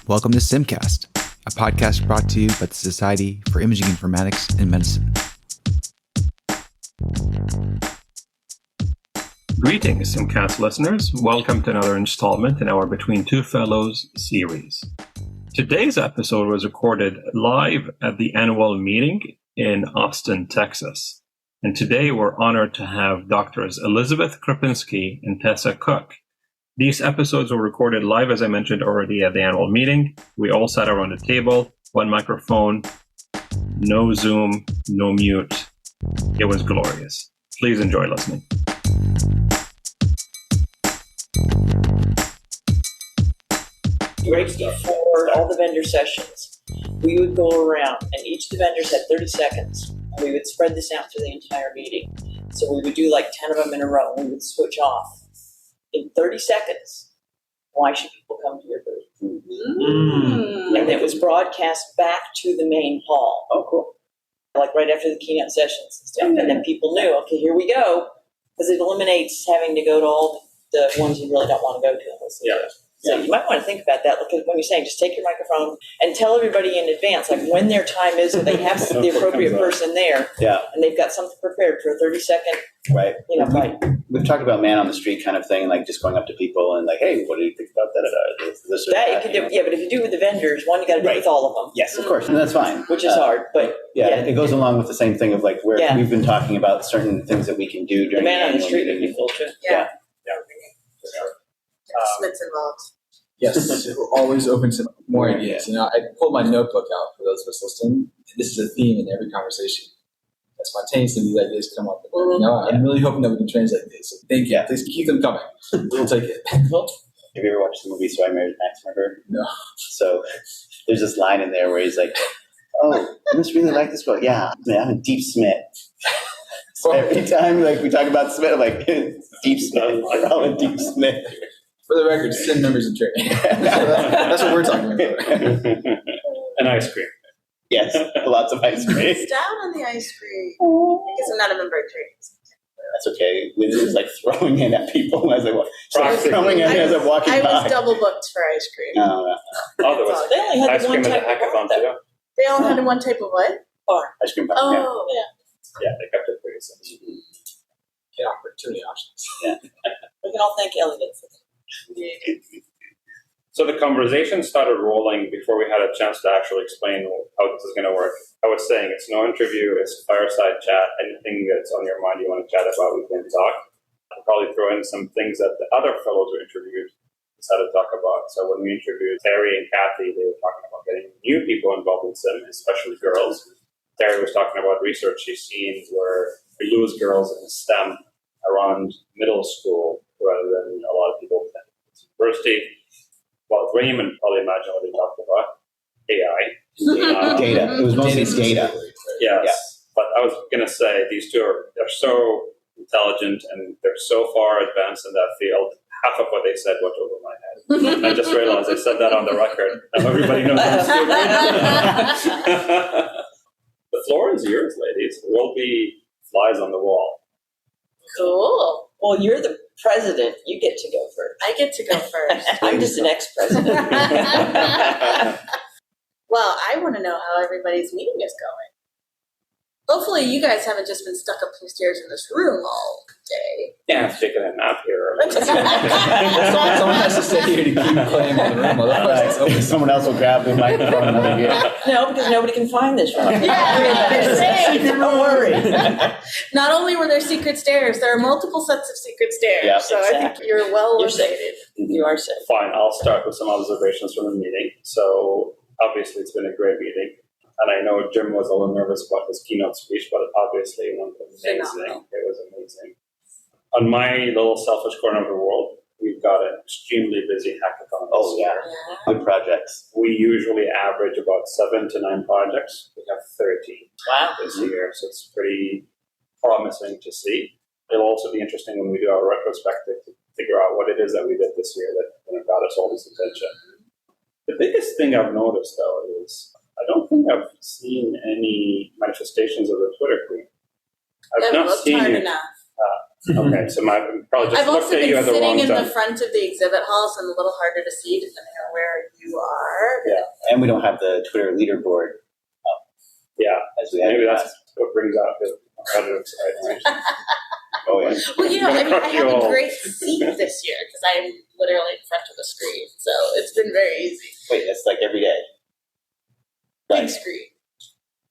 Welcome to SIIMcast, a podcast brought to you by the Society for Imaging Informatics and Medicine. Greetings, SIIMcast listeners. Welcome to another installment in our Between Two Fellows series. Today's episode was recorded live at the annual meeting in Austin, Texas. And today we're honored to have Doctors Elizabeth Krupinski and Tessa Cook. These episodes were recorded live, as I mentioned already, at the annual meeting. We all sat around the table, one microphone, no Zoom, no mute. It was glorious. Please enjoy listening. Right before all the vendor sessions, we would go around, and each of the vendors had 30 seconds, and we would spread this out through the entire meeting. So we would do like 10 of them in a row, and we would switch off. In 30 seconds, why should people come to your booth? Mm. And it was broadcast back to the main hall. Oh, cool. Like right after the keynote sessions and stuff. And then people knew, okay, here we go. Because it eliminates having to go to all the ones you really don't want to go to. Yeah. So you might want to think about that. Because when you're saying, just take your microphone and tell everybody in advance, like when their time is, so they have the appropriate person there. Yeah. And they've got something prepared for a 30-second. Right. Right. We've talked about man on the street kind of thing, like just going up to people and like, hey, what do you think about that? That you could do, yeah, but if you do it with the vendors, one, you got to do it with all of them. Yes, of course, and that's fine. Which is hard, but it goes along with the same thing of like where we've been talking about certain things that we can do during the man on the street meeting. would be cool too. Yeah. Smith's involved. Yes, we're always open to more ideas. You know, I pulled my notebook out for those of us listening. This is a theme in every conversation. Spontaneously, these ideas come up. You know, I'm really hoping that we can translate these. So thank you. Please keep them coming. We'll take it. Have you ever watched the movie So I Married Max Murder? No. So there's this line in there where he's like, "Oh, I must really like this girl. Yeah, I'm a deep Smith." So every time like we talk about Smith, I'm like, "Deep Smith. I'm a deep Smith." For the record, SIIM members in training. That's what we're talking about. And ice cream. Yes, lots of ice cream. It's down on the ice cream. Because I'm not a member of training. That's okay. Liz is like throwing in at people as I walk. Throwing in as I'm walking by. I was double booked for ice cream. No. Oh, there was They only had ice the one cream at type the of hackathon bar, too. They only had one type of what? bar. Ice cream bar. Oh, Yeah, they kept it pretty simple. Get opportunity options. Yeah. We can all thank Elliot for that. So the conversation started rolling before we had a chance to actually explain how this is going to work. I was saying it's no interview, it's fireside chat. Anything that's on your mind you want to chat about, we can talk. I'll probably throw in some things that the other fellows who interviewed decided to talk about. So when we interviewed Terry and Kathy, they were talking about getting new people involved in SIIM, especially girls. Terry was talking about research she's seen where we lose girls in STEM around middle school rather than a lot of people at university. Well, Raymond probably imagine what they talked about. AI. Data. It was mostly data. Yes. Yeah. But I was going to say they're so intelligent and they're so far advanced in that field. Half of what they said went over my head. I just realized I said that on the record. Now everybody knows I'm stupid. The floor is yours, ladies. We'll be flies on the wall. cool. Well, you're the president. You get to go first. I get to go first. I'm just an ex-president. Well, I want to know how everybody's meeting is going. Hopefully you guys haven't just been stuck upstairs in this room all day. Yeah, I'm taking a nap here. Someone has to stay here to keep claim on the room. Otherwise, Someone else will grab the microphone and let it No, because nobody can find this room. Yeah, Don't worry. Not only were there secret stairs, there are multiple sets of secret stairs. Yeah, so I think you're well You're located. safe. You are safe. Fine, I'll start with some observations from the meeting. So obviously it's been a great meeting. And I know Jim was a little nervous about his keynote speech, but obviously it went amazing. Phenomenal. It was amazing. On my little selfish corner of the world, we've got an extremely busy hackathon this year. Good projects. We usually average about 7 to 9 projects. We have 13 this year, so it's pretty promising to see. It'll also be interesting when we do our retrospective to figure out what it is that we did this year that got us all this attention. The biggest thing I've noticed, though, is I don't think I've seen any manifestations of the Twitter queen. I've not seen hard it enough. Okay, so my probably just I've looked also at you been at the wrong sitting in time. the front of the exhibit hall, so I'm a little harder to see depending on where you are. And we don't have the Twitter leaderboard Yeah, as we had. maybe in the that's past. what brings out the competitive side. Right? Oh, yeah. Well, you know, I mean, I Crush you have a all. great seat this year because I'm literally in front of the screen, so it's been very easy. Wait, that's like every day. Big screen.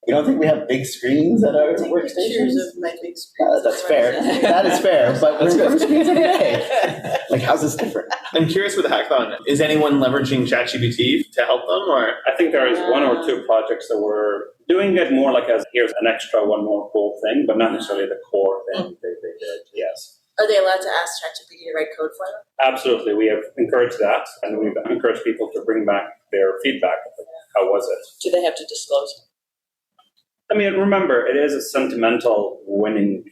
You don't think we have big screens at our Take workstations? pictures of my big screen. That's fair. That is fair, but we're in front of screens every day. Like, how's this different? I'm curious with the hackathon, is anyone leveraging ChatGPT to help them, or? I think there is one or two projects that we're doing it more like as here's an extra one more cool thing, but not necessarily the core thing they did. Yes. Are they allowed to ask ChatGPT to write code for them? Absolutely, we have encouraged that, and we've encouraged people to bring back their feedback. How was it? Do they have to disclose it? I mean, remember, it is a sentimental winning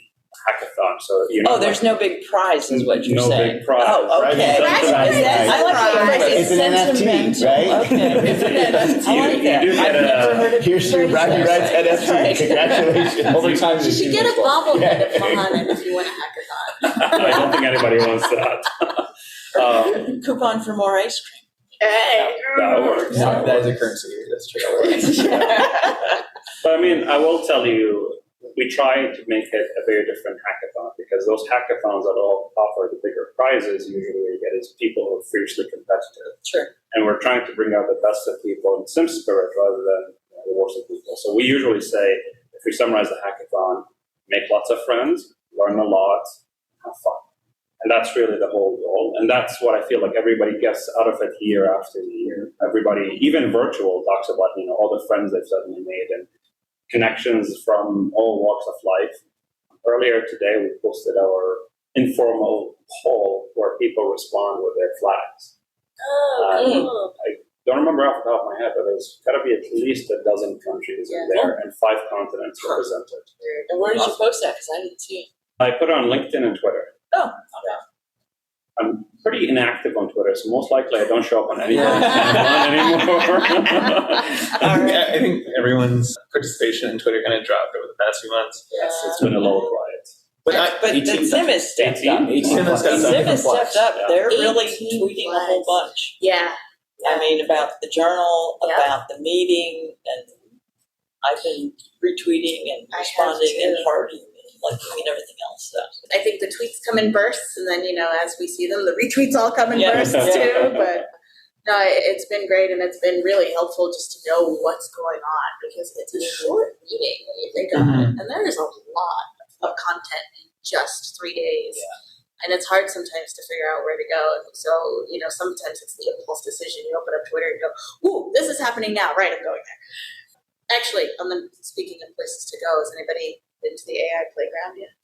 hackathon, so you know. Oh, there's no big prize, is what you're no saying. big prize. Oh, right? okay. It's I like the phrase. It's an NFT, sentimental. right? Okay. It's an NFT. I like that. You do I've get never heard it. Here's your bragging rights That's NFT. right. Congratulations. Over time, You should get a bobblehead of Mohan if you win a hackathon. I don't think anybody wants that. Coupon for more ice cream. Hey. That works. No, that is a currency. That's true. But I mean, I will tell you, we try to make it a very different hackathon because those hackathons that all offer the bigger prizes usually we get is people who are fiercely competitive. Sure. And we're trying to bring out the best of people in sim spirit rather than the worst of people. So we usually say, if we summarize the hackathon, make lots of friends, learn a lot, have fun. And that's really the whole goal. And that's what I feel like everybody gets out of it year after year. Everybody, even virtual, talks about, all the friends they've suddenly made and connections from all walks of life. Earlier today, we posted our informal poll where people respond with their flags. Oh, cool. I don't remember off the top of my head, but there's got to be at least a dozen countries in there and 5 continents represented. And where did you post that? Because I didn't see it. I put it on LinkedIn and Twitter. Oh, okay. I'm pretty inactive on Twitter, so most likely I don't show up on anything anymore. I think everyone's participation in Twitter kind of dropped over the past few months. Yes, it's been a little quiet. But the Sim has stepped up. 18 has got Sim has stepped up. Yeah. They're really 18 tweeting a whole bunch. Yeah. I mean, about the journal, Yeah. about the meeting, and I've been retweeting and I have responding and too. hearting and liking and everything else. So. I think the tweets come in bursts, and then, as we see them, the retweets all come in Yeah. bursts too. But no, it's been great, and it's been really helpful just to know what's going on because it's a short meeting when you think of it, and there is a lot of content in just 3 days. And it's hard sometimes to figure out where to go. So, sometimes it's the impulse decision. You open up Twitter and go, ooh, this is happening now. Right, I'm going there. Actually, speaking of places to go, has anybody been to the AI playground yet?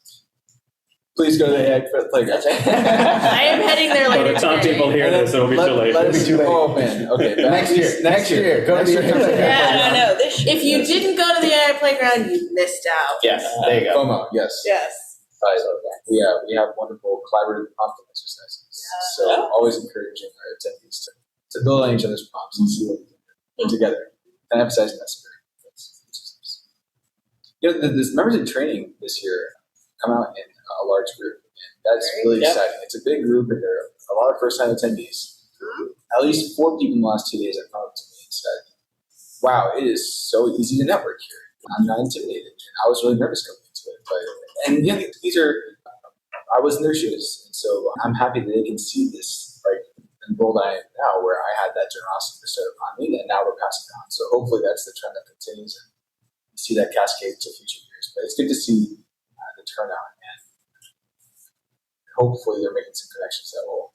Please go to the AI playground. I am heading there By later the time today. people hear this, it'll be too late. Let us- It'll be too late. Oh, man. Okay. Next year. Go to the AI playground. Yeah, no. This If you didn't go to the AI playground, you missed out. Yes, there you go. FOMO, yes. Yes. We have wonderful collaborative prompting exercises. So always encouraging our attendees to build on each other's prompts and see what we can do together and emphasizing that spirit. The members in training this year come out in a large group, and that's really exciting. It's a big group, and there are a lot of first-time attendees. At least 4 people in the last 2 days have come up to me and said, wow, it is so easy to network here. I'm not intimidated. And I was really nervous going into it. And these are, I was in their shoes, and so I'm happy that they can see this, right, in role that I am now, where I had that generosity bestowed upon me, and now we're passing it on. So hopefully that's the trend that continues, and we see that cascade to future years. But it's good to see the turnout, and hopefully they're making some connections that will.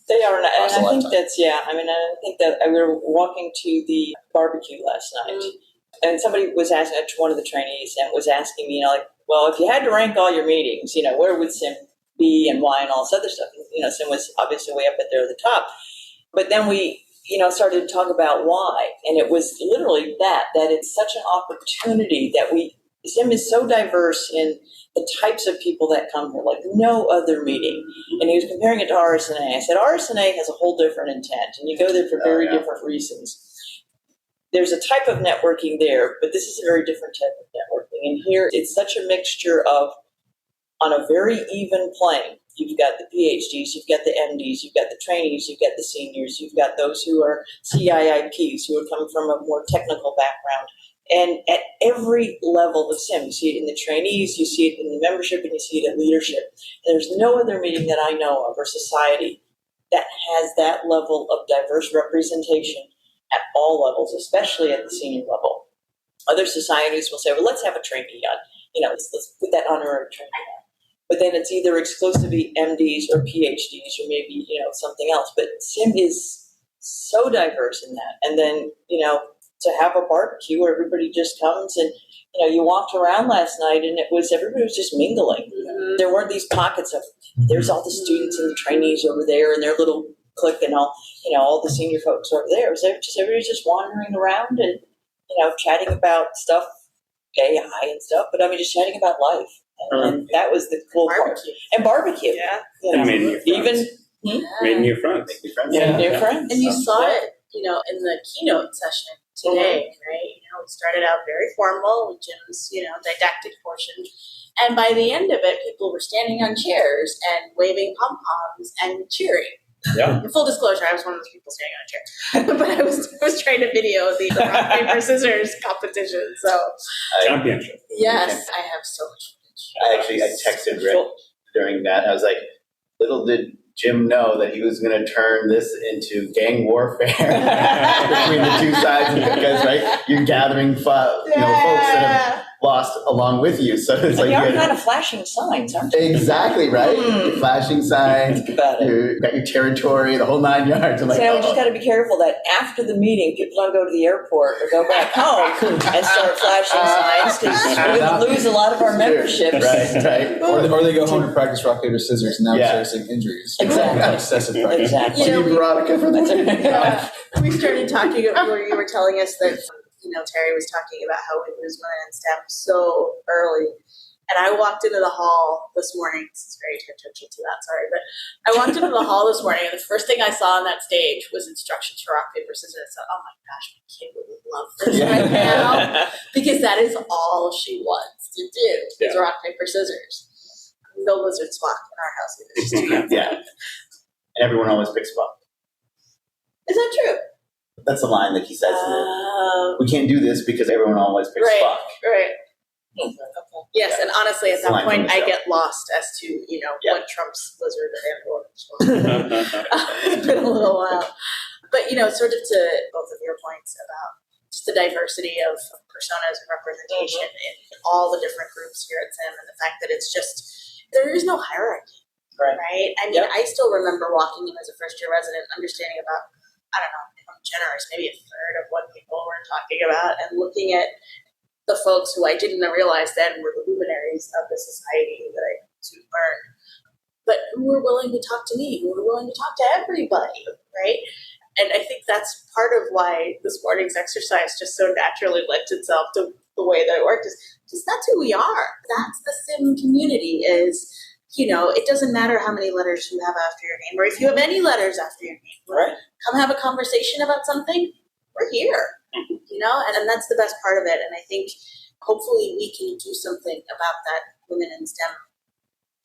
They are, and Last a I think lifetime. that's, I mean, I think that we were walking to the barbecue last night, and somebody was asking, one of the trainees, and was asking me, well, if you had to rank all your meetings, where would SIIM be and why and all this other stuff? SIIM was obviously way up there at the top. But then we, started to talk about why, and it was literally that it's such an opportunity that SIIM is so diverse in the types of people that come here, like no other meeting. And he was comparing it to RSNA. I said, RSNA has a whole different intent, and you go there for very different reasons. There's a type of networking there, but this is a very different type of networking. And here, it's such a mixture of on a very even plane. You've got the PhDs, you've got the MDs, you've got the trainees, you've got the seniors, you've got those who are CIIPs, who are coming from a more technical background. And at every level of SIIM, you see it in the trainees, you see it in the membership, and you see it at leadership. There's no other meeting that I know of or society that has that level of diverse representation at all levels, especially at the senior level. Other societies will say, well, let's have a trainee on, let's put that honorary trainee on. But then it's either exclusively MDs or PhDs or maybe, something else. But SIIM is so diverse in that. And then, to have a barbecue where everybody just comes and, you walked around last night and everybody was just mingling. Mm-hmm. There weren't these pockets of, there's all the students and the trainees over there and their little clique and all the senior folks over there. It was just, everybody's just wandering around and, chatting about stuff, AI and stuff, but just chatting about life. And that was the cool part. And barbecue. Yeah. And made new friends. Made new friends. Yeah. New friends. And you saw it, in the keynote session today, right? We started out very formal with Jim's, didactic portion. And by the end of it, people were standing on chairs and waving pom-poms and cheering. Yeah. In full disclosure, I was one of those people standing on a chair. But I was trying to video the rock, paper, scissors competition. So championship. Yes, I have so much I texted Rick during that. I was like, little did Jim know that he was going to turn this into gang warfare between the two sides, because you're gathering folks that have lost along with you. So it's you're kind of flashing signs, aren't you? Exactly, right? You're flashing signs. Think about it. You've got your territory, the whole 9 yards. We just got to be careful that after the meeting, people don't go to the airport or go back home and start flashing signs, because we're going to lose a lot of our memberships. Right. Or they go home to practice rock, paper, scissors, and now they're facing injuries. Exactly. Excessive practice. Exactly. Veronica for the we started talking where you were telling us that Terry was talking about how we lose women in STEM so early. And I walked into the hall this morning. This is very tangential to that, sorry. But I walked into the hall this morning, and the first thing I saw on that stage was instructions for rock, paper, scissors. I thought, oh my gosh, my kid would love this right now. Because that is all she wants to do is rock, paper, scissors. No lizard Spock in our house. It's just Yeah. And everyone always picks Spock. Is that true? That's the line that he says. We can't do this because everyone always picks Spock. Right. Okay. Yes, and honestly, at that point, I show. get lost as to what trumps lizard and It's been a little while, but sort of to both of your points about just the diversity of personas and representation in all the different groups here at SIIM, and the fact that it's just there is no hierarchy, right? I mean, I still remember walking in as a first-year resident, understanding about if I'm generous, maybe a third of what people were talking about, and looking at the folks who I didn't realize then were the luminaries of the society that I soon learned, but who were willing to talk to me, who were willing to talk to everybody, right? And I think that's part of why this morning's exercise just so naturally lent itself to the way that it worked, is just that's who we are. That's the SIIM community is, it doesn't matter how many letters you have after your name, or if you have any letters after your name, Right. Come have a conversation about something, we're here, and that's the best part of it. And I think hopefully we can do something about that women in STEM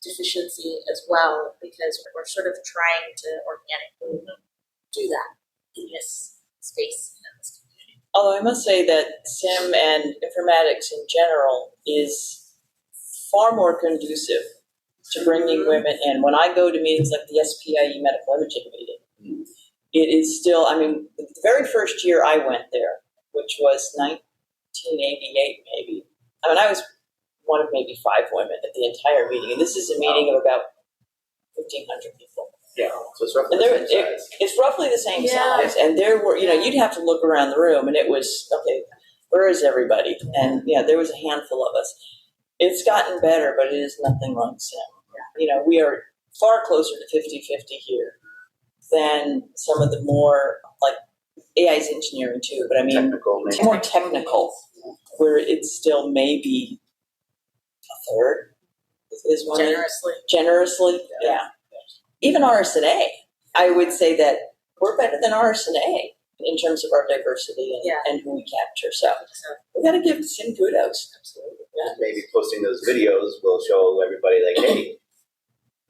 deficiency as well, because we're sort of trying to organically do that in this space and in this community. Although I must say that SIIM and informatics in general is far more conducive to bringing women in. When I go to meetings like the SPIE medical imaging meeting, it is still, the very first year I went there, which was 1988 maybe, I was one of maybe 5 women at the entire meeting, and this is a meeting of about 1,500 people. Yeah, so it's roughly the same size. It's roughly the same size, and there were, you'd have to look around the room, and it was, okay, where is everybody? And there was a handful of us. It's gotten better, but it is nothing like SIIM. We are far closer to 50-50 here than some of the more, like, AI's engineering too, but more technical, where it's still maybe a third is women. Generously, yeah. Even RSNA, I would say that we're better than RSNA in terms of our diversity and who we capture. So we got to give SIIM kudos. Absolutely. Maybe posting those videos will show everybody like, hey,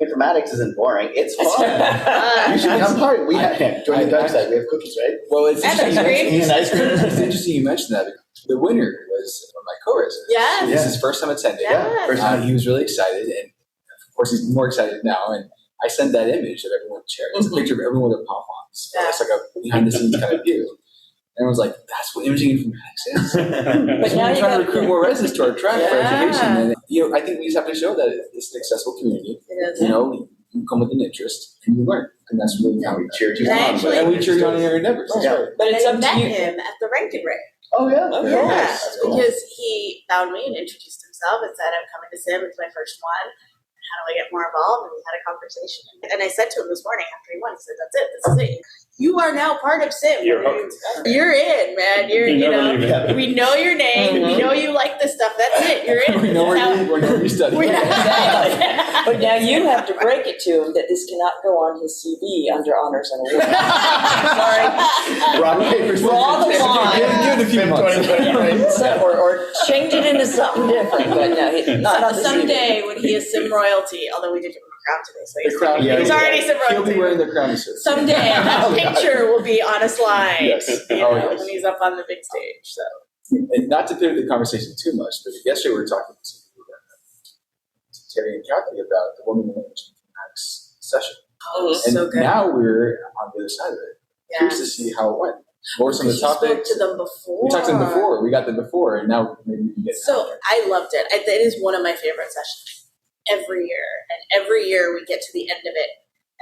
informatics isn't boring. It's fun. You should become part. We have join the dark side. We have cookies, right? Well, it's And interesting. ice cream. And ice cream. It's interesting you mentioned that. The winner was one of my co-residents. Yes. This is his first time attending. Yes. First time. He was really excited, and of course he's more excited now. And I sent that image of everyone sharing. It's a picture of everyone with their pom-poms. So it's like a behind-the-scenes kind of view. And I was like, that's what imaging informatics is. But So now we're you trying to gotta recruit more residents to our track for Yeah. education. And I think we just have to show that it's an accessible community. It is. You come with an interest and you learn. And that's really how We cheered you And on. actually- And we cheer you on in your endeavors. That's Yeah. right. But it's And up I to met you. him at the Rankin Ray. Oh, yeah. Oh, Yeah, That's cool. because he found me and introduced himself and said, I'm coming to SIIM, it's my first one. How do I get more involved? And we had a conversation. And I said to him this morning after he won, he said, that's it, this is it. You are now part of SIIM. You're hooked. You're in, man. You're, You you never know, leave it. we know your name. We know you like this stuff. That's it. You're in. We know where you study. But now you have to break it to him that this cannot go on his CV under honors and awards. Sorry. Rock, paper, scissors. Draw the line. Give it a few months. Or change it into something different, but no, not on the CV. Someday when he is SIIM royalty, although we did give him a crown today, so The crown, Yeah, he's already SIIM He'll be royalty. wearing the crown suit. Someday that Oh, God. picture will be on a slide, Yes. you know, Oh, yes. when he's up on the big stage. So And not to pivot the conversation too much, but yesterday we were talking to Terry and Kathy about the Women in Informatics session. oh, And so good. now we're on the other side of it. Yeah. Curious to see how it went. What were some of the You spoke topics? to them before. We talked to them before. We got them before, and now maybe we can get So out there. I loved it. It is one of my favorite sessions every year. And every year we get to the end of it.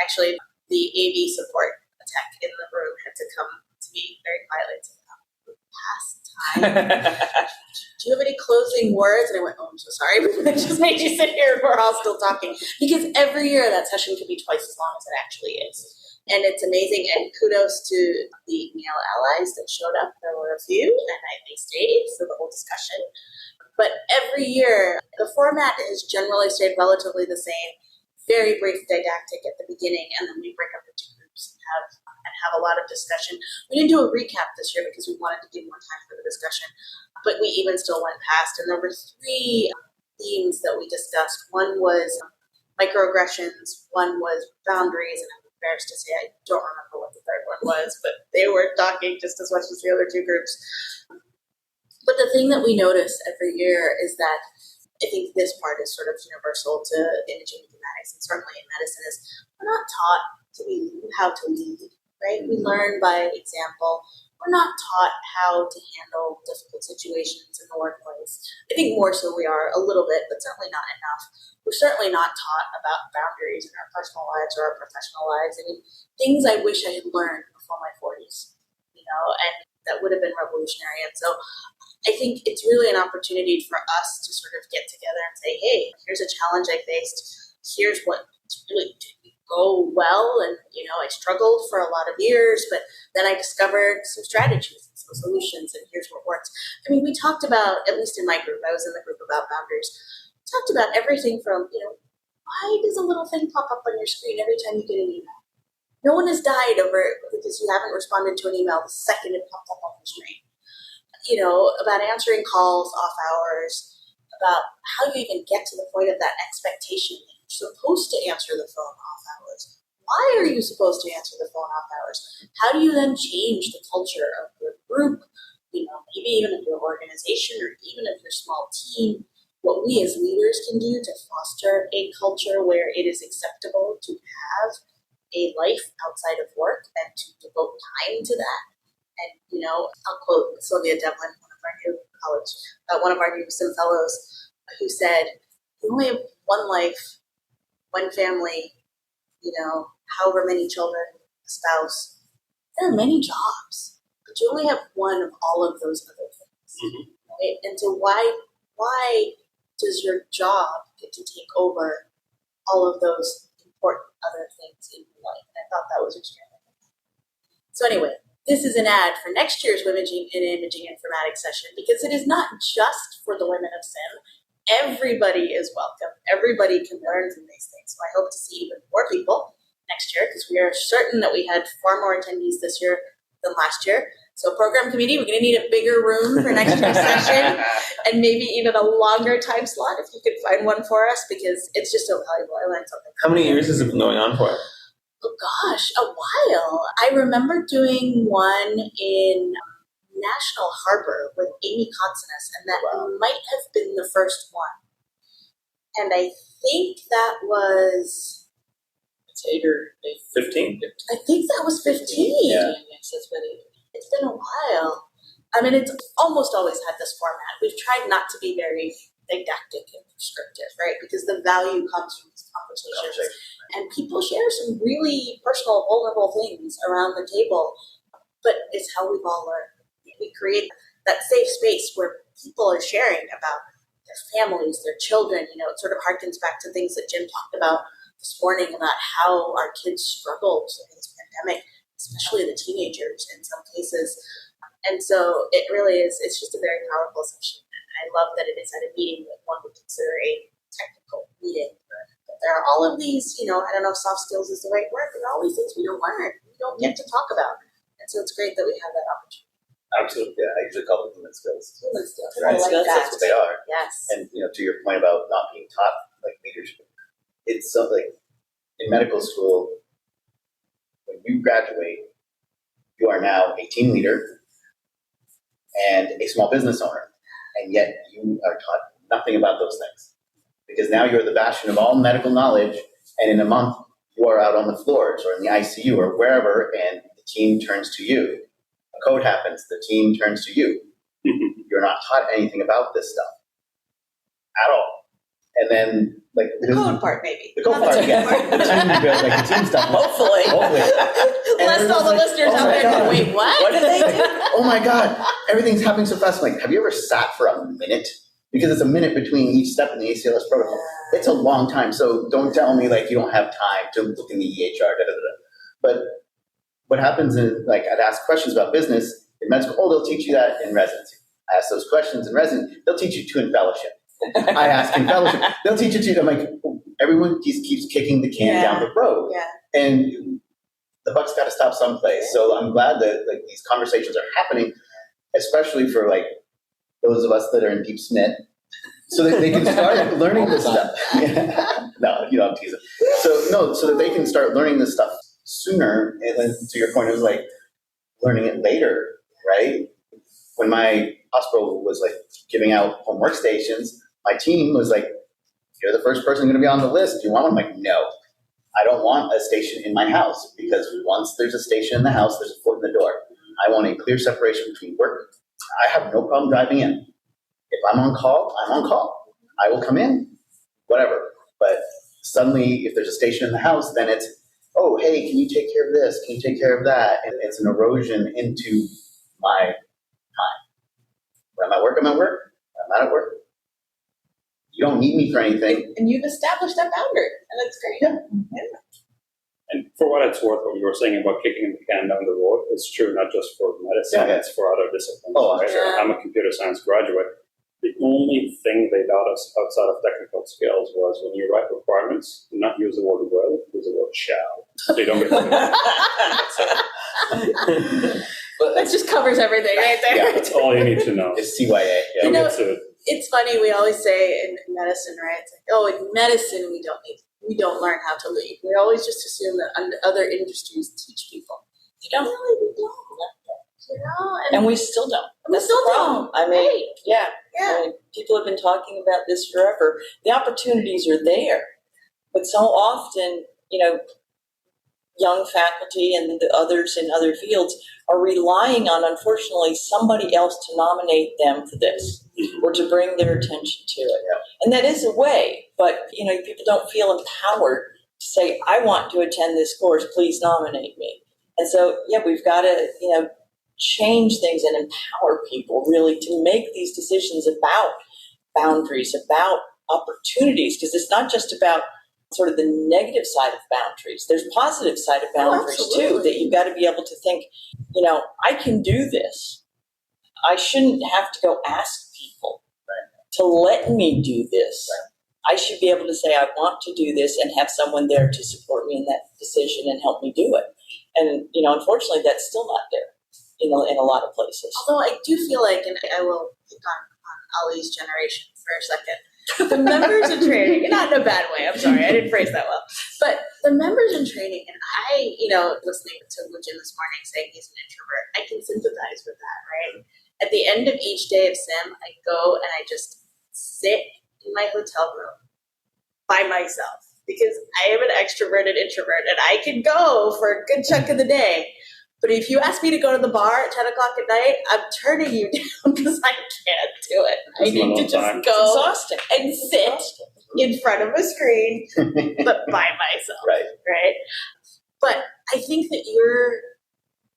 Actually, the AV support tech in the room had to come to me very quietly and say, past time. Do you have any closing words? And I went, oh, I'm so sorry, but I just made you sit here and we're all still talking. Because every year that session could be twice as long as it actually is. And it's amazing. And kudos to the male allies that showed up. There were a few, and they stayed for the whole discussion. But every year, the format is generally stayed relatively the same. Very brief didactic at the beginning, and then we break up into groups and have a lot of discussion. We didn't do a recap this year because we wanted to give more time for the discussion, but we even still went past. And there were 3 themes that we discussed. One was microaggressions, one was boundaries, and I'm embarrassed to say I don't remember what the third one was, but they were talking just as much as the other 2 groups. But the thing that we notice every year is that I think this part is sort of universal to imaging informatics and certainly in medicine is we're not taught how to lead, right? We learn by example. We're not taught how to handle difficult situations in the workplace. I think more so we are a little bit, but certainly not enough. We're certainly not taught about boundaries in our personal lives or our professional lives. I mean, things I wish I had learned before my 40s, and that would have been revolutionary. And so I think it's really an opportunity for us to sort of get together and say, hey, here's a challenge I faced. Here's what really didn't go well. And, I struggled for a lot of years, but then I discovered some strategies and some solutions, and here's what works. I mean, we talked about, at least in my group, I was in the group about boundaries, talked about everything from, why does a little thing pop up on your screen every time you get an email? No one has died over it because you haven't responded to an email the second it popped up on the screen. About answering calls off hours, about how you even get to the point of that expectation that you're supposed to answer the phone off hours. Why are you supposed to answer the phone off hours? How do you then change the culture of your group, maybe even of your organization or even of your small team? What we as leaders can do to foster a culture where it is acceptable to have a life outside of work and to devote time to that. And, I'll quote Sylvia Devlin, one of our new SIIM fellows, who said, you only have one life, one family, however many children, a spouse. There are many jobs, but you only have one of all of those other things. Mm-hmm. Right? And so why does your job get to take over all of those important other things in your life? And I thought that was extremely important. So anyway, this is an ad for next year's Imaging Informatics session because it is not just for the women of SIIM. Everybody is welcome. Everybody can learn from these things. So I hope to see even more people next year because we are certain that we had far more attendees this year than last year. So program committee, we're going to need a bigger room for next year's session, and maybe even a longer time slot if you could find one for us, because it's just so valuable. I learned something. How many years has it been going on for? Oh gosh, a while. I remember doing one in National Harbor with Amy Consonas, and that might have been the first one. And I think that was... It's 8 or 15? I think that was 15. Yeah. Yes, that's been 8. It's been a while. I mean, it's almost always had this format. We've tried not to be very didactic and prescriptive, right? Because the value comes from these conversations. And people share some really personal, vulnerable things around the table. But it's how we've all learned. We create that safe space where people are sharing about their families, their children. You know, it sort of harkens back to things that Jim talked about this morning about how our kids struggled in this pandemic, especially the teenagers in some cases. And so it really is, it's just a very powerful session. And I love that it is at a meeting that one would consider a technical meeting. But there are all of these, you know, I don't know if soft skills is the right word, but there are all these things we don't learn, we don't get to talk about. And so it's great that we have that opportunity. Absolutely, yeah. I usually call them human skills. Human skills. Right. I like that. That's what they are. Yes. And to your point about not being taught like leadership, it's something in medical school. When you graduate, you are now a team leader and a small business owner, and yet you are taught nothing about those things, because now you're the bastion of all medical knowledge, and in a month you are out on the floors or in the ICU or wherever, and the team turns to you. A code happens, the team turns to you. You're not taught anything about this stuff at all. And then, like The code part, maybe. the code part, yeah, the team stuff. Hopefully. Lest all the listeners out there go, wait, what? What do they do? Oh my God, everything's happening so fast. I'm like, have you ever sat for a minute? Because it's a minute between each step in the ACLS protocol. It's a long time. So don't tell me like you don't have time to look in the EHR, But what happens is, like, I'd ask questions about business in med school. Oh, they'll teach you that in residency. I ask those questions in residency. They'll teach you 2 in fellowship. I ask in fellowship. They'll teach you 2. I'm like, everyone just keeps kicking the can down the road. Yeah. And the buck's got to stop someplace. So I'm glad that like these conversations are happening, especially for like those of us that are in deep SMIT, so that they can start learning this stuff. Yeah. No, you don't tease it. So that they can start learning this stuff sooner. And then to your point, it was like learning it later, right? When my hospital was like giving out home workstations, my team was like, "You're the first person going to be on the list. Do you want one?" I'm like, "No. I don't want a station in my house, because once there's a station in the house, there's a foot in the door. I want a clear separation between work. I have no problem driving in. If I'm on call, I'm on call. I will come in, whatever. But suddenly, if there's a station in the house, then it's, oh, hey, can you take care of this? Can you take care of that?" And it's an erosion into my time. When I'm at work, I'm at work. When I'm not at work, you don't need me for anything. And you've established that boundary, and that's great. Yeah. And for what it's worth, what you were saying about kicking the can down the road is true, not just for medicine, Yeah. it's for other disciplines. Oh, right? sure. I'm a computer science graduate. The only thing they taught us outside of technical skills was when you write requirements, do not use the word will, use the word shall. So you don't get But That just covers everything right there. Yeah. That's all you need to know. It's CYA. Yeah. You know, Get to it's funny, we always say in medicine, right? It's like, oh, in medicine we don't learn how to lead. We always just assume that other industries teach people. We don't. You know, and we still don't. we That's still the problem. don't. I mean, Right. yeah. Yeah. I mean, people have been talking about this forever. The opportunities are there, but so often, you know, young faculty and the others in other fields are relying on, unfortunately, somebody else to nominate them for this or to bring their attention to it. Yeah. And that is a way, but, you know, people don't feel empowered to say, I want to attend this course, please nominate me. And so, yeah, we've got to, you know, change things and empower people really to make these decisions about boundaries, about opportunities, because it's not just about sort of the negative side of boundaries. There's positive side of boundaries too, that you've got to be able to think, you know, I can do this. I shouldn't have to go ask people to let me do this. I should be able to say, I want to do this, and have someone there to support me in that decision and help me do it. And, you know, unfortunately, that's still not there. in a lot of places. Although I do feel like, and I will pick on Ali's generation for a second, the members in training, not in a bad way, I'm sorry, I didn't phrase that well, but the members in training, and I, listening to Wujin this morning saying he's an introvert, I can sympathize with that, right? At the end of each day of SIIM, I go and I just sit in my hotel room by myself because I am an extroverted introvert and I can go for a good chunk of the day. But if you ask me to go to the bar at 10 o'clock at night, I'm turning you down because I can't do it. I need to just go and sit in front of a screen, but by myself, right? But I think that your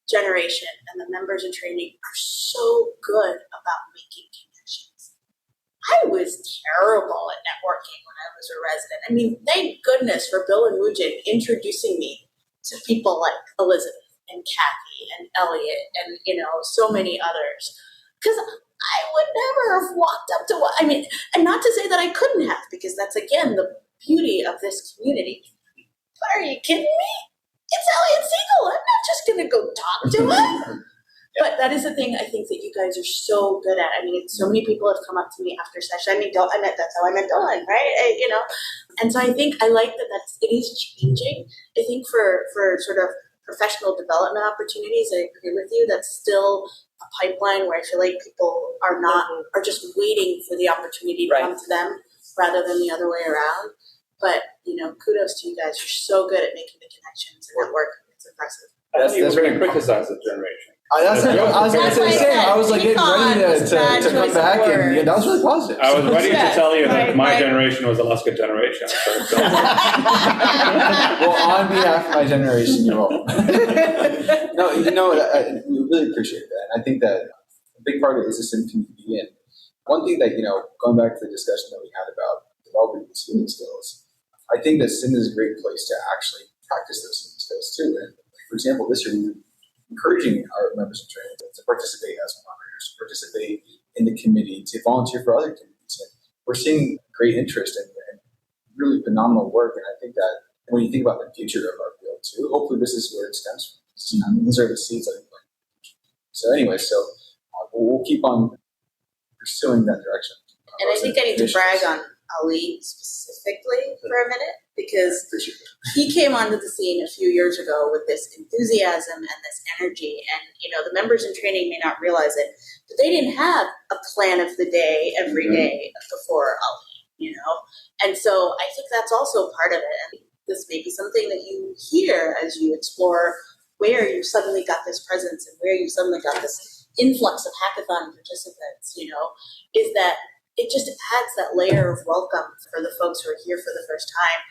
generation and the members in training are so good about making connections. I was terrible at networking when I was a resident. I mean, thank goodness for Bill and Wujin introducing me to people like Elizabeth and Kathy and Elliot and, so many others. Because I would never have walked up to and not to say that I couldn't have, because that's, again, the beauty of this community. But are you kidding me? It's Elliot Siegel. I'm not just going to go talk to him. But that is the thing I think that you guys are so good at. I mean, so many people have come up to me after session. That's how I met Dylan, right? And so I think I like that it is changing. I think for sort of professional development opportunities, I agree with you. That's still a pipeline where I feel like people are just waiting for the opportunity to come to them rather than the other way around. But, kudos to you guys. You're so good at making the connections and networking. It's impressive. I thought you were going to criticize the generation. I was going to say the same. I was like getting ready to come back, and that was really positive. I was ready to tell you that my generation was the last good generation. Well, on behalf of my generation, you're welcome. No, I really appreciate that. And I think that a big part of it is the SIIM community. And one thing that, going back to the discussion that we had about developing these human skills, I think that SIIM is a great place to actually practice those human skills too. And for example, this year we were encouraging our members in training to participate as moderators, to participate in the committee, to volunteer for other committees. And we're seeing great interest and really phenomenal work. And I think that when you think about the future of our field too, hopefully this is where it stems from. These are the seeds that we plant. So anyway, we'll keep on pursuing that direction. And I think I need to brag on Ali specifically for a minute, because he came onto the scene a few years ago with this enthusiasm and this energy. And, the members in training may not realize it, but they didn't have a plan of the day every day before Ali, And so I think that's also part of it. And this may be something that you hear as you explore where you suddenly got this presence and where you suddenly got this influx of hackathon participants, is that it just adds that layer of welcome for the folks who are here for the first time,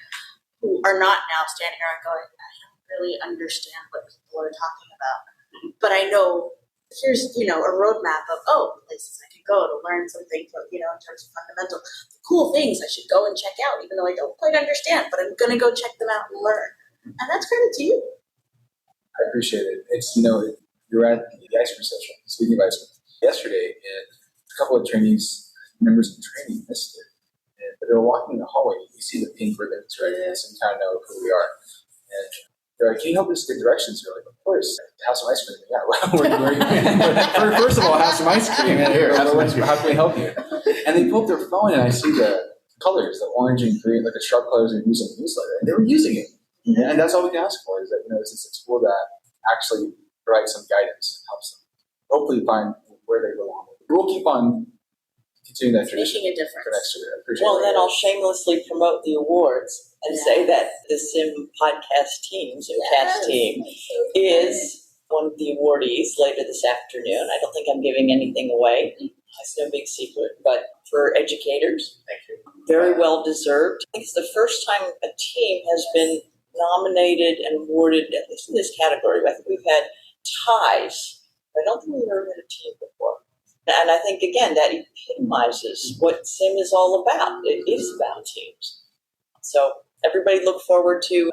who are not now standing around going, I don't really understand what people are talking about. But I know here's, a roadmap of, places I could go to learn something, in terms of fundamental cool things I should go and check out, even though I don't quite understand, but I'm going to go check them out and learn. And that's credit to you. I appreciate it. It's, you're at the ice cream session, speaking of ice cream, yesterday, and a couple of members in training missed it. And they were walking in the hallway, you see the pink ribbons, right? And so you kind of know who we are. And they're like, can you help us get directions? We're like, of course, have some ice cream. Yeah, first of all, have some ice cream. Here, how can we help you? And they pull up their phone, and I see the colors, the orange and green, like the sharp colors they use in the newsletter. And they were using it. And that's all we can ask for, is that, it's a tool that actually provides some guidance and helps them hopefully find where they belong. We'll keep on continuing that tradition. Making a difference. For next year. Well, then I'll shamelessly promote the awards and say that the SIIM podcast team, SIIMcast team, is one of the awardees later this afternoon. I don't think I'm giving anything away. It's no big secret, but for educators, thank you. Very well deserved. I think it's the first time a team has been nominated and awarded, at least in this category. I think we've had ties. I don't think we've ever had a team before. And I think, again, that epitomizes what SIIM is all about. It is about teams. So everybody look forward to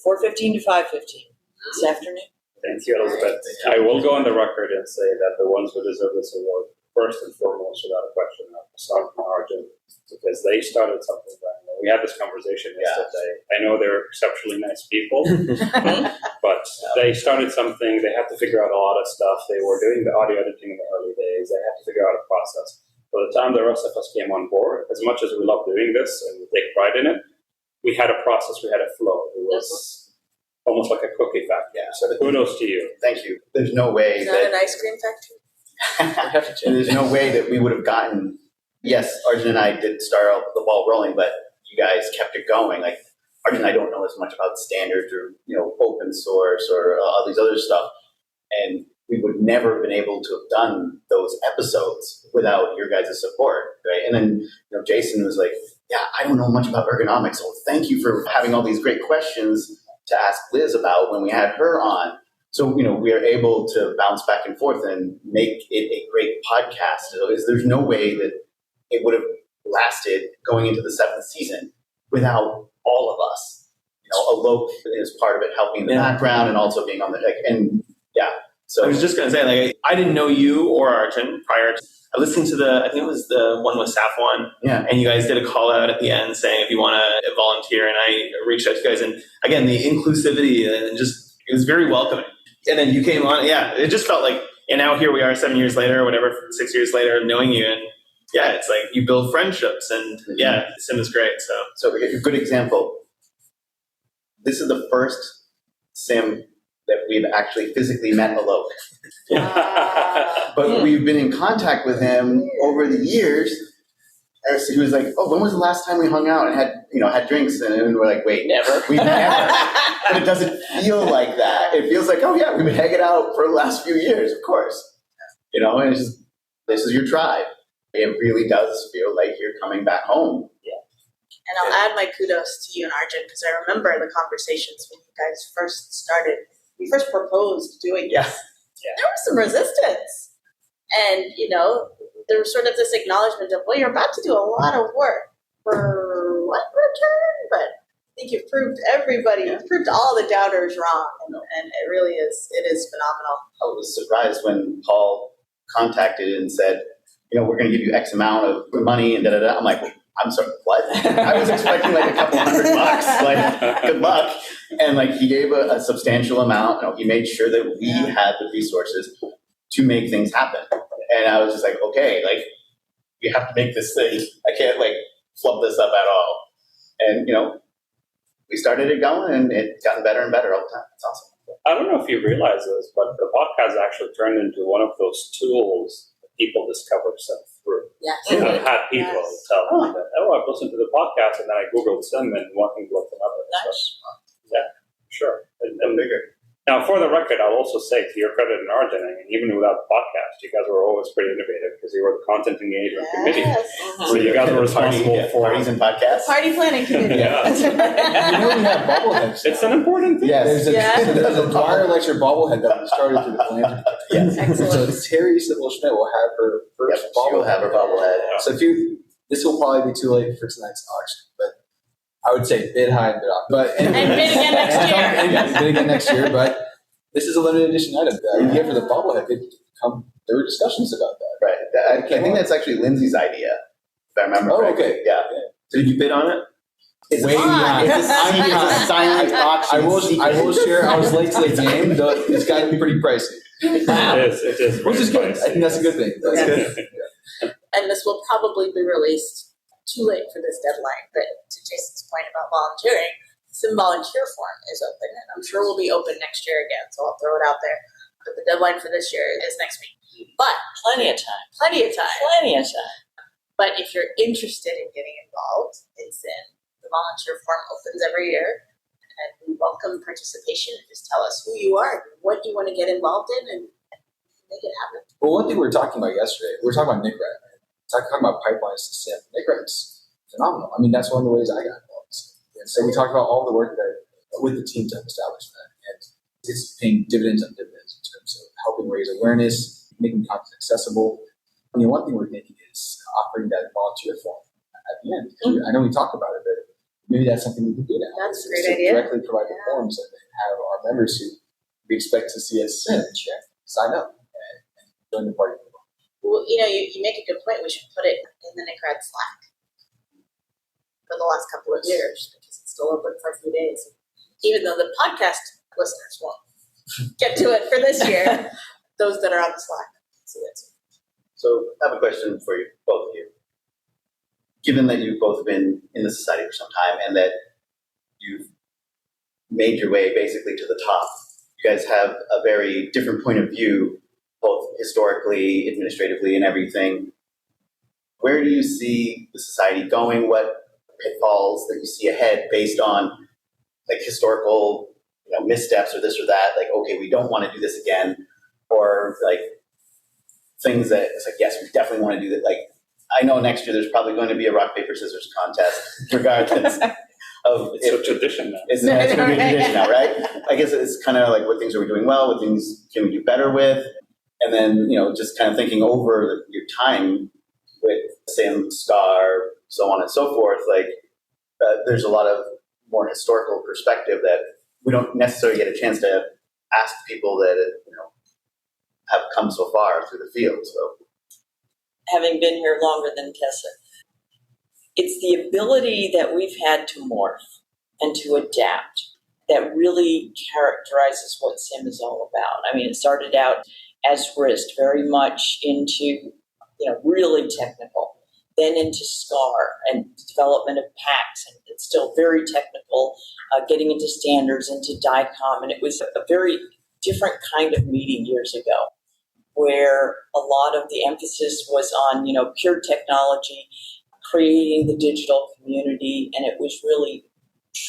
4:15 to 5:15 this afternoon. Thank you, Elizabeth. I will go on the record and say that the ones who deserve this award first and foremost, without a question, Assange and Arjun, because they started something brand new. We had this conversation yesterday. I know they're exceptionally nice people, but they started something. They had to figure out a lot of stuff. They were doing the audio editing in the early days. They had to figure out a process. By the time the rest of us came on board, as much as we love doing this and we take pride in it, we had a process, we had a flow. It was almost like a cookie factory. Yeah. So kudos to you. Thank you. There's no way Is that an ice cream factory? and there's no way that we would have gotten. Yes, Arjun and I did start out the ball rolling, but you guys kept it going. Like Arjun and I don't know as much about standards or open source or all these other stuff, and we would never have been able to have done those episodes without your guys' support, right? And then Jason was like, "Yeah, I don't know much about ergonomics, so thank you for having all these great questions to ask Liz about when we had her on." So, we are able to bounce back and forth and make it a great podcast. So there's no way that it would have lasted going into the 7th season without all of us. Alok is part of it, helping in the background and also being on the So I was just going to say, I didn't know you or Arjun prior to. I listened to I think it was the one with Safwan. Yeah. And you guys did a call out at the end saying if you want to volunteer, and I reached out to you guys. And again, the inclusivity and just, it was very welcoming. And then you came on, it just felt like, and now here we are 7 years later, or whatever, 6 years later, knowing you. And it's like you build friendships, and SIIM is great. So a good example. This is the first SIIM that we've actually physically met Alok. But we've been in contact with him over the years. He was like, "Oh, when was the last time we hung out and had drinks?" And we're like, "Wait, never. We've never." But it doesn't feel like that. It feels like, "Oh yeah, we've been hanging out for the last few years, of course." And it's just, this is your tribe. It really does feel like you're coming back home. And I'll add my kudos to you and Arjun, because I remember the conversations when you guys first started. We first proposed doing this. There was some resistance. And, there was sort of this acknowledgement of, well, you're about to do a lot of work for what return? But I think you've proved you've proved all the doubters wrong. And it really is, it is phenomenal. I was surprised when Paul contacted and said, we're going to give you X amount of money and da-da-da. I'm like, I'm sorry, what? I was expecting like a couple $100, like, good luck. And like, he gave a substantial amount. He made sure that we had the resources to make things happen. And I was just like, okay, like, we have to make this thing. I can't like flub this up at all. And, we started it going, and it's gotten better and better all the time. It's awesome. I don't know if you realize this, but the podcast actually turned into one of those tools that people discover stuff through. Yes. I've had people tell me that, I've listened to the podcast, and then I Googled SIIM and one thing looked another. Nice. So, sure. And bigger. Now, for the record, I'll also say, to your credit and Arjun, even without the podcast, you guys were always pretty innovative because you were the content engagement committee. So you guys were responsible for parties and podcasts. Party planning committee. We have bobbleheads. It's an important thing. There's a Dwyer lecture bobblehead that we started through the philanthropy. Excellent. So Terry Sybil Schmidt will have her first bobblehead. She'll have her bobblehead. So this will probably be too late for tonight's auction, but I would say bid high and bid off. But And bid again next year. Bid again next year, but this is a limited edition item. The idea for the bobblehead there were discussions about that. Right. I think that's actually Lindsay's idea, if I remember correctly. Okay. Yeah. So did you bid on it? It's way beyond. It's a silent auction. I will share. I was late to the game. It's got to be pretty pricey. It is. Which is good. I think that's a good thing. That's good. And this will probably be released too late for this deadline. But to Jason's point about volunteering, the SIIM volunteer form is open, and I'm sure will be open next year again. So I'll throw it out there. But the deadline for this year is next week. But Plenty of time. plenty of time. Plenty of time. But if you're interested in getting involved in SIIM, the volunteer form opens every year, and we welcome participation. Just tell us who you are, what you want to get involved in, and make it happen. Well, one thing we were talking about yesterday, we were talking about NICRAD. Talking about pipelines to SIIM. NICRAD's phenomenal. I mean, that's one of the ways I got involved. And so we talked about all the work that with the team to establish that, and it's paying dividends on dividends in terms of helping raise awareness, making content accessible. I mean, one thing we're thinking is offering that volunteer form at the end. I know we talked about it, but maybe that's something we could do now. That's a great idea. Directly provide the forms and then have our members who we expect to see as SIIM sign up and join the party. Well, you make a good point. We should put it in the NICRAD Slack for the last couple of years because it's still open for a few days. Even though the podcast listeners won't get to it for this year, those that are on the Slack see it. So I have a question for you, both of you. Given that you've both been in the society for some time and that you've made your way basically to the top, you guys have a very different point of view, both historically, administratively, and everything. Where do you see the society going? What pitfalls that you see ahead based on like historical missteps or this or that? Like, okay, we don't want to do this again. Or like things that it's like, yes, we definitely want to do that. Like, I know next year there's probably going to be a rock, paper, scissors contest, regardless of It's a tradition now. It's going to be a tradition now, right? I guess it's kind of like what things are we doing well, what things can we do better with, and then just kind of thinking over your time with SIIM, SCAR, so on and so forth. Like, there's a lot of more historical perspective that we don't necessarily get a chance to ask people that have come so far through the field. So, having been here longer than Tessa, it's the ability that we've had to morph and to adapt that really characterizes what SIIM is all about. I mean, it started out as RIST, very much into, really technical, then into SCAR and development of PACs, and it's still very technical, getting into standards, into DICOM, and it was a very different kind of meeting years ago, where a lot of the emphasis was on, pure technology, creating the digital community, and it was really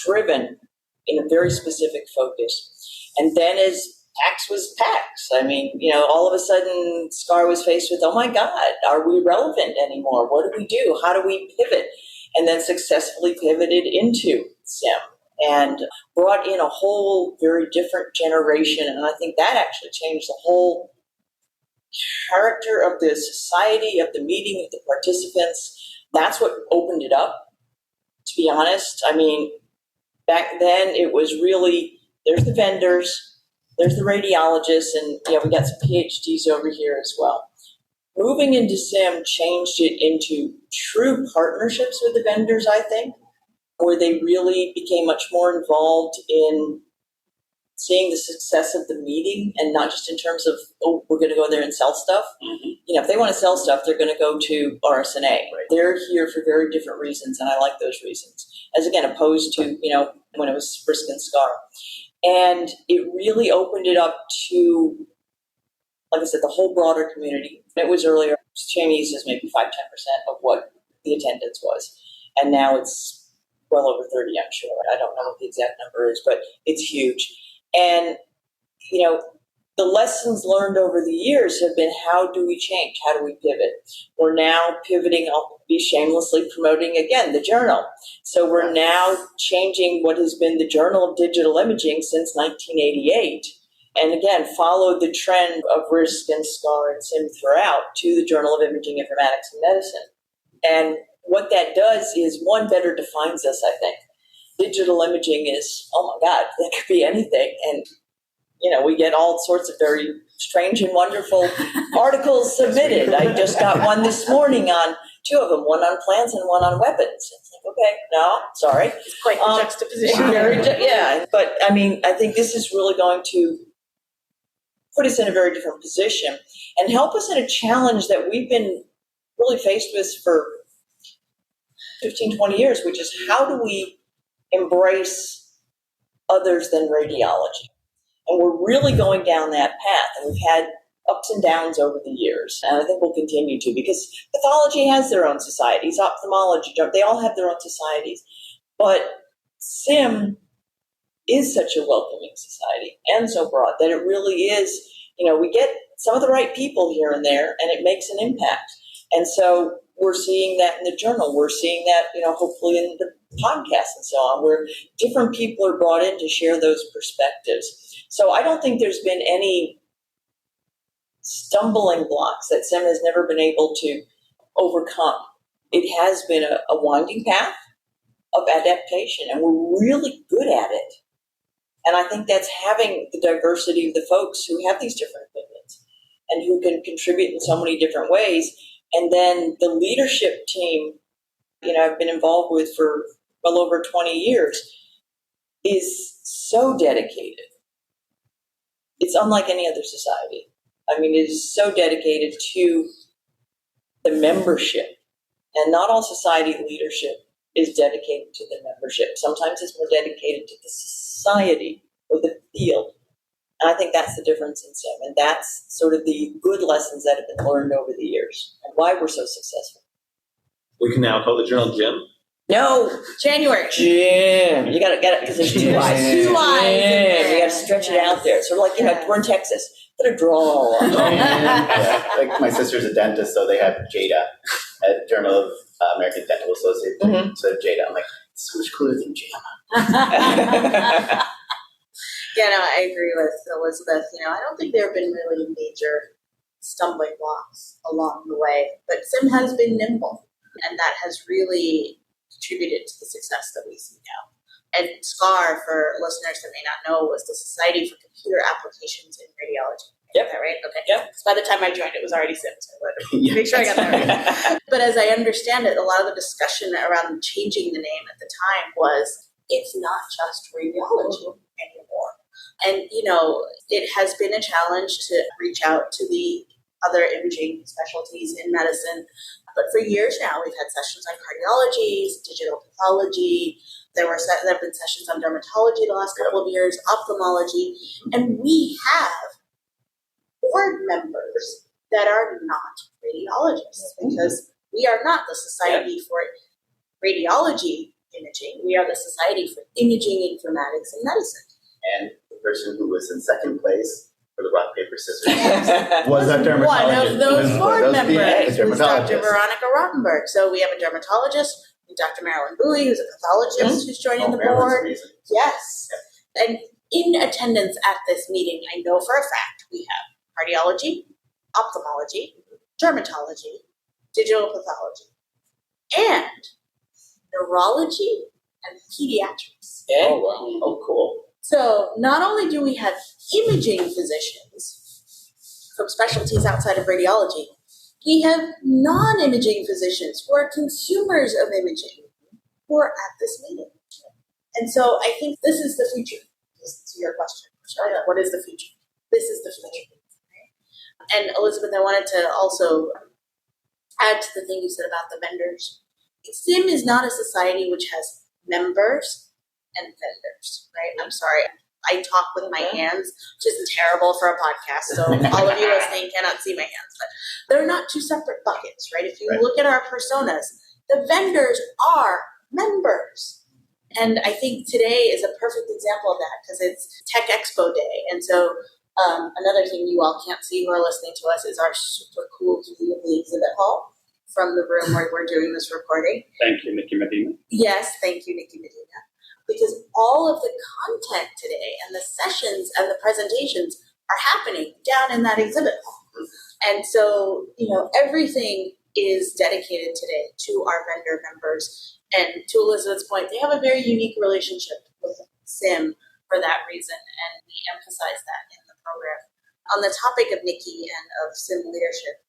driven in a very specific focus. And then as PACS was PACS, I mean, all of a sudden SCAR was faced with, oh my God, are we relevant anymore? What do we do? How do we pivot? And then successfully pivoted into SIIM and brought in a whole very different generation. And I think that actually changed the whole character of the society, of the meeting, of the participants. That's what opened it up, to be honest. I mean, back then it was really, there's the vendors, there's the radiologists, and we got some PhDs over here as well. Moving into SIIM changed it into true partnerships with the vendors, I think, where they really became much more involved in seeing the success of the meeting, and not just in terms of, oh, we're going to go there and sell stuff. Mm-hmm. If they want to sell stuff, they're going to go to RSNA. Right. They're here for very different reasons, and I like those reasons, as again, opposed to, when it was RISC and SCAR. And it really opened it up to, like I said, the whole broader community. It was earlier, Chinese is maybe 5-10% of what the attendance was. And now it's well over 30, I'm sure. I don't know what the exact number is, but it's huge. And, the lessons learned over the years have been, how do we change? How do we pivot? We're now pivoting, I'll be shamelessly promoting again, the journal. So we're now changing what has been the Journal of Digital Imaging since 1988. And again, followed the trend of RISC and SCAR and SIIM throughout to the Journal of Imaging, Informatics, and Medicine. And what that does is, one, better defines us, I think. Digital imaging is, oh my God, that could be anything. And we get all sorts of very strange and wonderful articles submitted. I just got one this morning on 2 of them, one on plants and one on weapons. It's like, okay, no, sorry. It's quite the juxtaposition. Yeah, but I mean, I think this is really going to put us in a very different position and help us in a challenge that we've been really faced with for 15, 20 years, which is, how do we embrace others than radiology? And we're really going down that path, and we've had ups and downs over the years, and I think we'll continue to, because pathology has their own societies, ophthalmology, they all have their own societies, but SIIM is such a welcoming society and so broad that it really is, we get some of the right people here and there, and it makes an impact. And so we're seeing that in the journal, we're seeing that, hopefully in the podcast and so on, where different people are brought in to share those perspectives. So I don't think there's been any stumbling blocks that SIIM has never been able to overcome. It has been a winding path of adaptation, and we're really good at it. And I think that's having the diversity of the folks who have these different opinions and who can contribute in so many different ways. And then the leadership team, I've been involved with for well over 20 years, is so dedicated. It's unlike any other society. I mean, it is so dedicated to the membership. And not all society leadership is dedicated to the membership. Sometimes it's more dedicated to the society or the field. And I think that's the difference in SIIM. And that's sort of the good lessons that have been learned over the years and why we're so successful. We can now call the journal Jim. No, January. Jim. You got to get it because there's two eyes. Two eyes in there. You got to stretch it out there. Sort of like, we're in Texas. Put a draw on. Yeah. Like my sister's a dentist, so they have JADA, a Journal of American Dental Association. Mm-hmm. So JADA, I'm like, it's so much cooler than JAMA. Yeah, no, I agree with Elizabeth. I don't think there have been really major stumbling blocks along the way, but SIIM has been nimble, and that has really contributed to the success that we see now. And SCAR, for listeners that may not know, was the Society for Computer Applications in Radiology. Yep. Is that right? Okay. Yep. So by the time I joined, it was already SIIM, so I wanted to make sure I got that right. But as I understand it, a lot of the discussion around changing the name at the time was, it's not just radiology anymore. And, it has been a challenge to reach out to the other imaging specialties in medicine. But for years now, we've had sessions on cardiology, digital pathology. There have been sessions on dermatology the last couple of years, ophthalmology. And we have board members that are not radiologists, because we are not the Society for Radiology Imaging. We are the Society for Imaging, Informatics, and Medicine. And the person who was in second place for the rock, paper, scissors was a dermatologist. One of those board members was Dr. dermatologist. Veronica Rottenberg. So we have a dermatologist, Dr. Marilyn Bowie, who's a pathologist who's joining the board. Yes. Yep. And in attendance at this meeting, I know for a fact we have cardiology, ophthalmology, dermatology, digital pathology, and neurology and pediatrics. Yeah. Oh, wow. Oh, cool. So not only do we have imaging physicians from specialties outside of radiology, we have non-imaging physicians who are consumers of imaging who are at this meeting. And so I think this is the future. To your question, what is the future? This is the future. And Elizabeth, I wanted to also add to the thing you said about the vendors. SIIM is not a society which has members and vendors, right? I'm sorry. I talk with my hands, which is terrible for a podcast, so all of you listening cannot see my hands, but they're not two separate buckets, right? If you look at our personas, the vendors are members. And I think today is a perfect example of that, because it's Tech Expo Day. And so another thing you all can't see who are listening to us is our super cool view of the exhibit hall from the room where we're doing this recording. Thank you, Nikki Medina. Yes, thank you, Nikki Medina. Because all of the content today and the sessions and the presentations are happening down in that exhibit hall. And so, everything is dedicated today to our vendor members. And to Elizabeth's point, they have a very unique relationship with SIIM for that reason, and we emphasize that in the program. On the topic of Nikki and of SIIM leadership,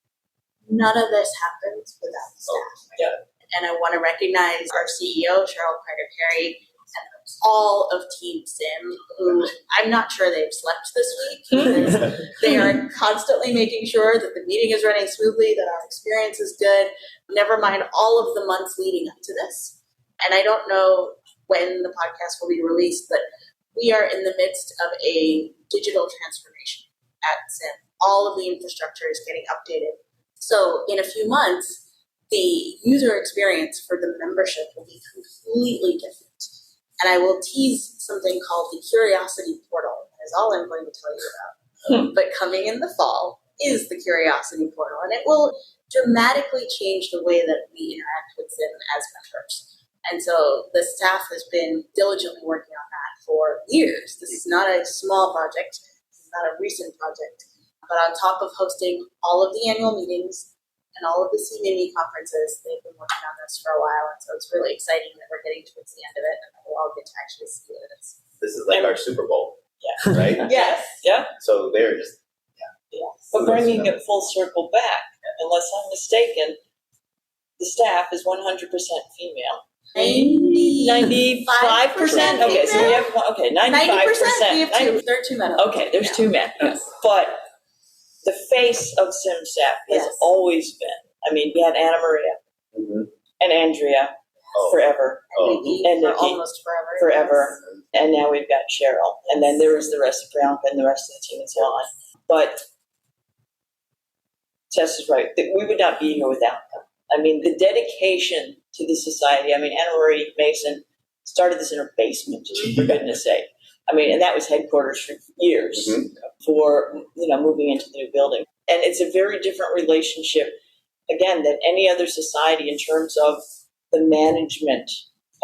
none of this happens without the staff. Yeah. And I want to recognize our CEO, Cheryl Carter-Perry, and all of Team SIIM, who I'm not sure they've slept this week, because they are constantly making sure that the meeting is running smoothly, that our experience is good, never mind all of the months leading up to this. And I don't know when the podcast will be released, but we are in the midst of a digital transformation at SIIM. All of the infrastructure is getting updated. So in a few months, the user experience for the membership will be completely different. And I will tease something called the Curiosity Portal. That is all I'm going to tell you about. But coming in the fall is the Curiosity Portal, and it will dramatically change the way that we interact with SIIM as members. And so the staff has been diligently working on that for years. This is not a small project. This is not a recent project. But on top of hosting all of the annual meetings and all of the SIIM conferences, they've been working on this for a while. And so it's really exciting that we're getting towards the end of it, and we'll all get to actually see what it is. This is like our Super Bowl. Yeah. Right? Yes. Yeah. So they're just, But bringing it full circle back, unless I'm mistaken, the staff is 100% female. 95%? Okay, so we have 95%. We have two. There are two men. Okay, there's two men. Yes. But the face of SIIM staff has always been. I mean, we had Anna Maria and Andrea forever. And Nikki for almost forever. Forever. And now we've got Cheryl. And then there was the rest of Bianca and the rest of the team and so on. But Tess is right. We would not be here without them. I mean, the dedication to the society. I mean, Anna Marie Mason started this in her basement, for goodness sake. I mean, and that was headquarters for years for, moving into the new building. And it's a very different relationship, again, than any other society in terms of the management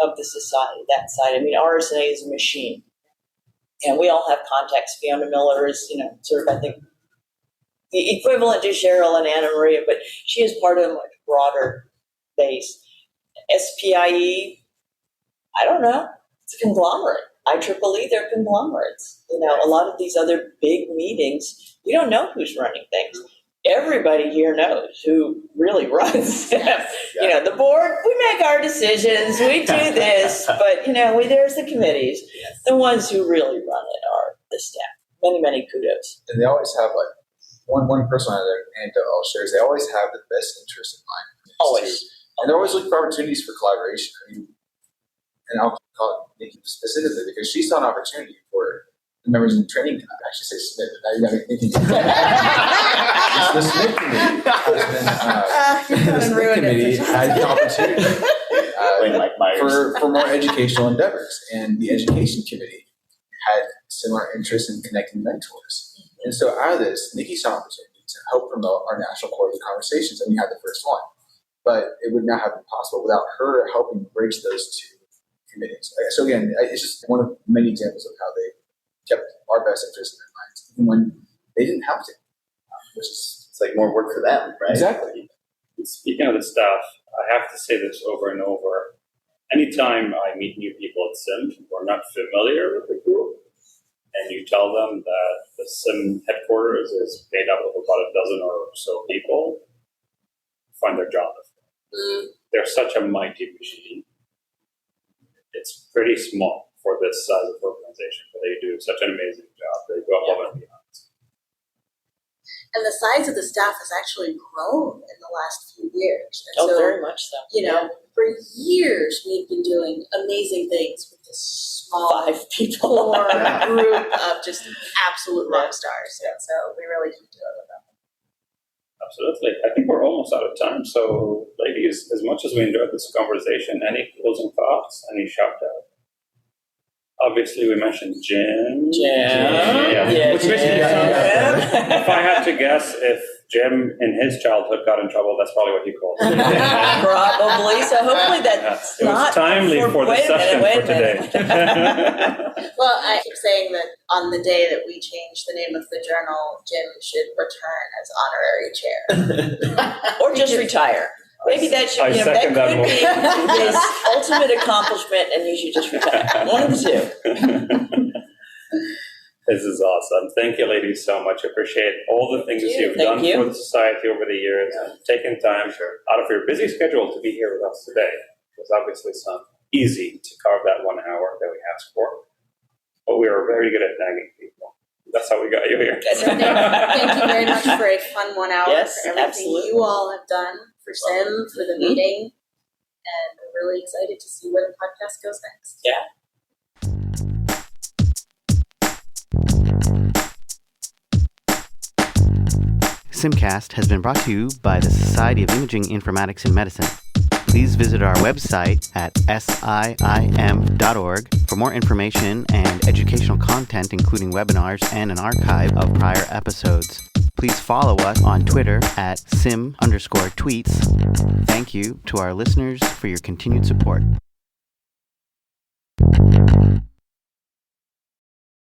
of the society, that side. I mean, RSNA is a machine. And we all have contacts. Fiona Miller is, sort of, I think, the equivalent to Cheryl and Anna Maria, but she is part of a much broader base. SPIE, I don't know. It's a conglomerate. IEEE, they're conglomerates. A lot of these other big meetings, you don't know who's running things. Everybody here knows who really runs. The board, we make our decisions, we do this, but, there's the committees. The ones who really run it are the staff. Many, many kudos. And they always have, one person on their anecdote I'll share is they always have the best interest in mind. Always. And they're always looking for opportunities for collaboration. I mean, and I'll call Nikki specifically because she saw an opportunity for the members in training. I actually say Smith, but now you got me thinking. The Smith committee had the opportunity for more educational endeavors, and the education committee had similar interests in connecting mentors. And so out of this, Nikki saw an opportunity to help promote our national quarterly conversations, and we had the first one. But it would not have been possible without her helping bridge those two committees. So again, it's just one of many examples of how they kept our best interests in their minds, even when they didn't have to. Which is, it's like more work for them, right? Exactly. Speaking of the staff, I have to say this over and over. Anytime I meet new people at SIIM who are not familiar with the group, and you tell them that the SIIM headquarters is made up of about a dozen or so people, find their job. They're such a mighty machine. It's pretty small for this size of organization, but they do such an amazing job. They go above and beyond. And the size of the staff has actually grown in the last few years. And So, very much so. For years we've been doing amazing things with this small 5 people core group of just absolute rock stars. And so we really keep doing with them. Absolutely. I think we're almost out of time. So, ladies, as much as we enjoyed this conversation, any closing thoughts? Any shout out? Obviously, we mentioned Jim. Yeah, Which makes me if I had to guess, if Jim in his childhood got in trouble, that's probably what he called it. Probably. So hopefully that's it was timely for the session for today. Well, I keep saying that on the day that we change the name of the journal, Jim should return as honorary chair. Or just retire. Maybe that should that could be his ultimate accomplishment, and he should just retire. One of the two. This is awesome. Thank you, ladies, so much. I appreciate all the things you've done for the society over the years and taking time out of your busy schedule to be here with us today. It was obviously not easy to carve that 1 hour that we asked for, but we are very good at nagging people. That's how we got you here. Thank you very much for a fun 1 hour. Yes, for everything absolutely. you all have done for SIIM, for the meeting, and we're really excited to see where the podcast goes next. Yeah. SIIMcast has been brought to you by the Society of Imaging, Informatics, and Medicine. Please visit our website at SIIM.org for more information and educational content, including webinars and an archive of prior episodes. Please follow us on Twitter at SIIM_tweets. Thank you to our listeners for your continued support.